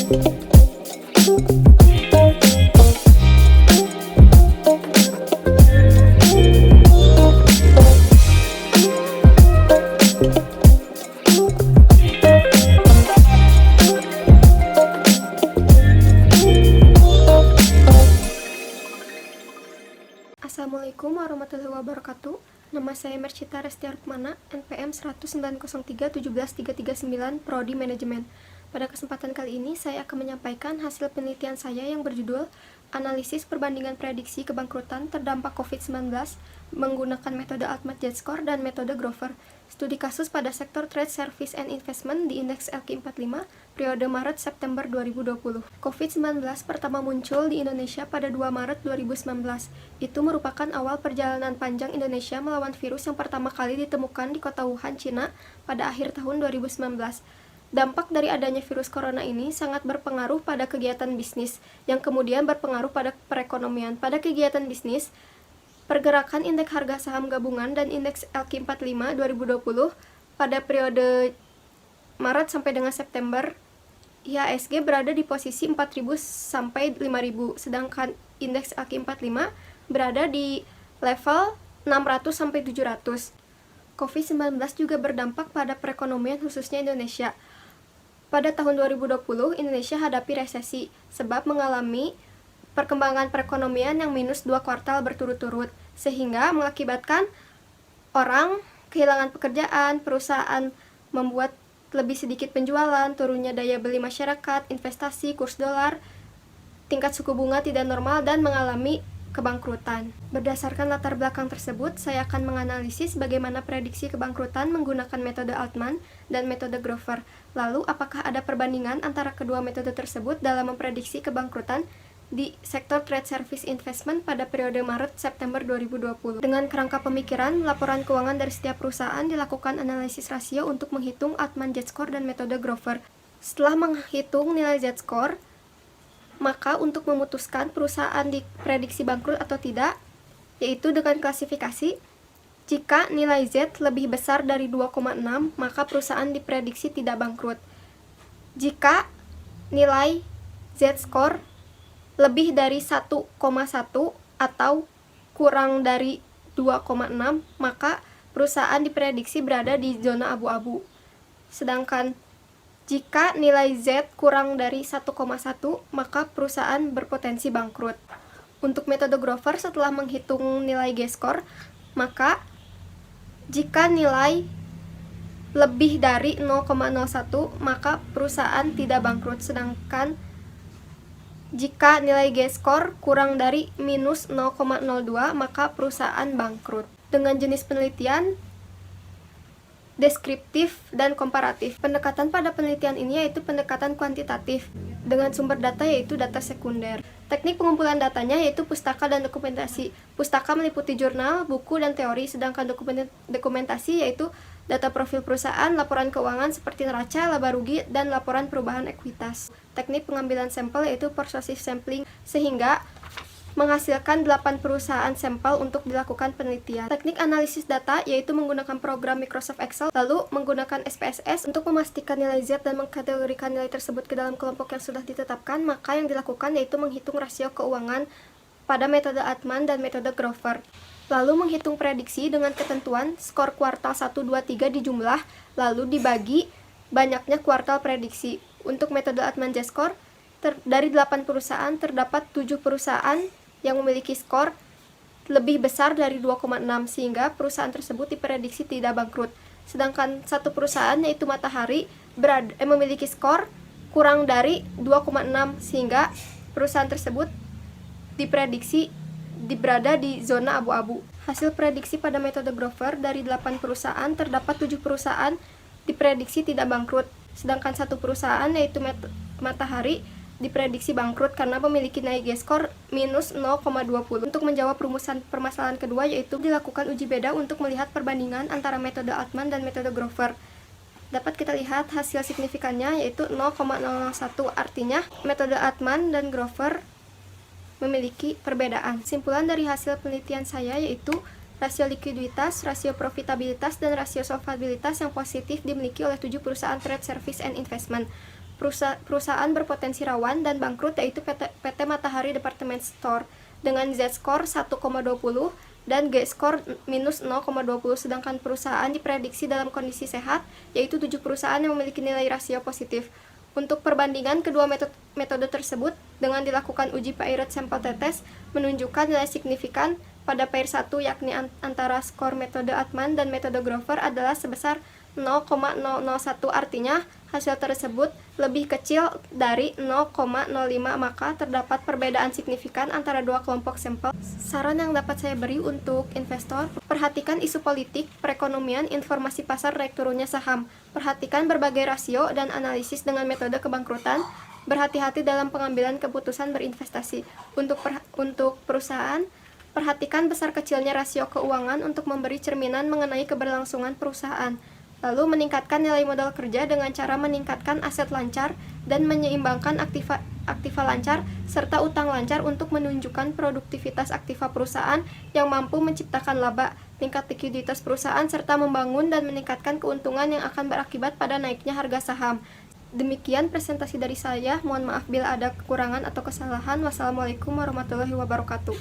Assalamualaikum warahmatullahi wabarakatuh. Nama saya Mercita Restia Rukmana, NPM 190317339, Prodi Manajemen. Pada kesempatan kali ini, saya akan menyampaikan hasil penelitian saya yang berjudul Analisis Perbandingan Prediksi Kebangkrutan Terdampak COVID-19 menggunakan metode Altman Z-Score dan metode Grover. Studi kasus pada sektor Trade Service and Investment di Indeks LQ45 periode Maret-September 2020. COVID-19 pertama muncul di Indonesia pada 2 Maret 2019. Itu merupakan awal perjalanan panjang Indonesia melawan virus yang pertama kali ditemukan di kota Wuhan, Cina pada akhir tahun 2019. Dampak dari adanya virus corona ini sangat berpengaruh pada kegiatan bisnis, yang kemudian berpengaruh pada perekonomian. Pada kegiatan bisnis, pergerakan indeks harga saham gabungan dan indeks LQ45 2020 pada periode Maret sampai dengan September, IHSG berada di posisi 4.000 sampai 5.000, sedangkan indeks LQ45 berada di level 600 sampai 700. COVID-19 juga berdampak pada perekonomian khususnya Indonesia. Pada tahun 2020, Indonesia hadapi resesi sebab mengalami perkembangan perekonomian yang minus 2 kuartal berturut-turut, sehingga mengakibatkan orang kehilangan pekerjaan, perusahaan membuat lebih sedikit penjualan, turunnya daya beli masyarakat, investasi, kurs dolar, tingkat suku bunga tidak normal, dan mengalami kebangkrutan. Berdasarkan latar belakang tersebut, saya akan menganalisis bagaimana prediksi kebangkrutan menggunakan metode Altman dan metode Grover. Lalu, apakah ada perbandingan antara kedua metode tersebut dalam memprediksi kebangkrutan di sektor Trade Service Investment pada periode Maret-September 2020. Dengan kerangka pemikiran, laporan keuangan dari setiap perusahaan dilakukan analisis rasio untuk menghitung Altman Z-Score dan metode Grover. Setelah menghitung nilai Z-Score, maka untuk memutuskan perusahaan diprediksi bangkrut atau tidak, yaitu dengan klasifikasi, jika nilai Z lebih besar dari 2,6, maka perusahaan diprediksi tidak bangkrut. Jika nilai Z-Score lebih dari 1,1 atau kurang dari 2,6, maka perusahaan diprediksi berada di zona abu-abu. Sedangkan jika nilai Z kurang dari 1,1, maka perusahaan berpotensi bangkrut. Untuk metode Grover, setelah menghitung nilai G-score, maka jika nilai lebih dari 0,01, maka perusahaan tidak bangkrut. Sedangkan jika nilai G-score kurang dari minus 0,02, maka perusahaan bangkrut. Dengan jenis penelitian deskriptif dan komparatif. Pendekatan pada penelitian ini yaitu pendekatan kuantitatif dengan sumber data yaitu data sekunder. Teknik pengumpulan datanya yaitu pustaka dan dokumentasi. Pustaka meliputi jurnal, buku, dan teori, sedangkan dokumentasi yaitu data profil perusahaan, laporan keuangan seperti neraca, laba rugi, dan laporan perubahan ekuitas. Teknik pengambilan sampel yaitu persuasive sampling, sehingga menghasilkan 8 perusahaan sampel untuk dilakukan penelitian. Teknik analisis data yaitu menggunakan program Microsoft Excel, lalu menggunakan SPSS untuk memastikan nilai Z dan mengkategorikan nilai tersebut ke dalam kelompok yang sudah ditetapkan. Maka yang dilakukan yaitu menghitung rasio keuangan pada metode Altman dan metode Grover. Lalu menghitung prediksi dengan ketentuan skor kuartal 1, 2, 3 dijumlah, lalu dibagi banyaknya kuartal prediksi. Untuk metode Altman Z-Score, dari 8 perusahaan terdapat 7 perusahaan yang memiliki skor lebih besar dari 2,6, sehingga perusahaan tersebut diprediksi tidak bangkrut. Sedangkan satu perusahaan yaitu Matahari memiliki skor kurang dari 2,6, sehingga perusahaan tersebut diprediksi berada di zona abu-abu. Hasil prediksi pada metode Grover, dari 8 perusahaan terdapat 7 perusahaan diprediksi tidak bangkrut, sedangkan satu perusahaan yaitu Matahari diprediksi bangkrut karena memiliki nilai G-score minus 0,20. Untuk menjawab rumusan permasalahan kedua yaitu dilakukan uji beda untuk melihat perbandingan antara metode Altman dan metode Grover. Dapat kita lihat hasil signifikannya yaitu 0,001, artinya metode Altman dan Grover memiliki perbedaan. Simpulan dari hasil penelitian saya yaitu rasio likuiditas, rasio profitabilitas, dan rasio solvabilitas yang positif dimiliki oleh 7 perusahaan trade service and investment. perusahaan berpotensi rawan dan bangkrut yaitu PT Matahari Department Store dengan Z-score 1,20 dan G-score minus 0,20, sedangkan perusahaan diprediksi dalam kondisi sehat, yaitu 7 perusahaan yang memiliki nilai rasio positif. Untuk perbandingan kedua metode tersebut, dengan dilakukan uji PAIRET sampel tetes, menunjukkan nilai signifikan pada PAIR 1, yakni antara skor metode Altman dan metode Grover adalah sebesar 0,001, artinya hasil tersebut lebih kecil dari 0,05, maka terdapat perbedaan signifikan antara dua kelompok sampel. Saran yang dapat saya beri untuk investor, perhatikan isu politik, perekonomian, informasi pasar, naik turunnya saham. Perhatikan berbagai rasio dan analisis dengan metode kebangkrutan. Berhati-hati dalam pengambilan keputusan berinvestasi. Untuk perusahaan, perhatikan besar kecilnya rasio keuangan untuk memberi cerminan mengenai keberlangsungan perusahaan. Lalu meningkatkan nilai modal kerja dengan cara meningkatkan aset lancar dan menyeimbangkan aktiva lancar serta utang lancar untuk menunjukkan produktivitas aktiva perusahaan yang mampu menciptakan laba, tingkat likuiditas perusahaan, serta membangun dan meningkatkan keuntungan yang akan berakibat pada naiknya harga saham. Demikian presentasi dari saya. Mohon maaf bila ada kekurangan atau kesalahan. Wassalamualaikum warahmatullahi wabarakatuh.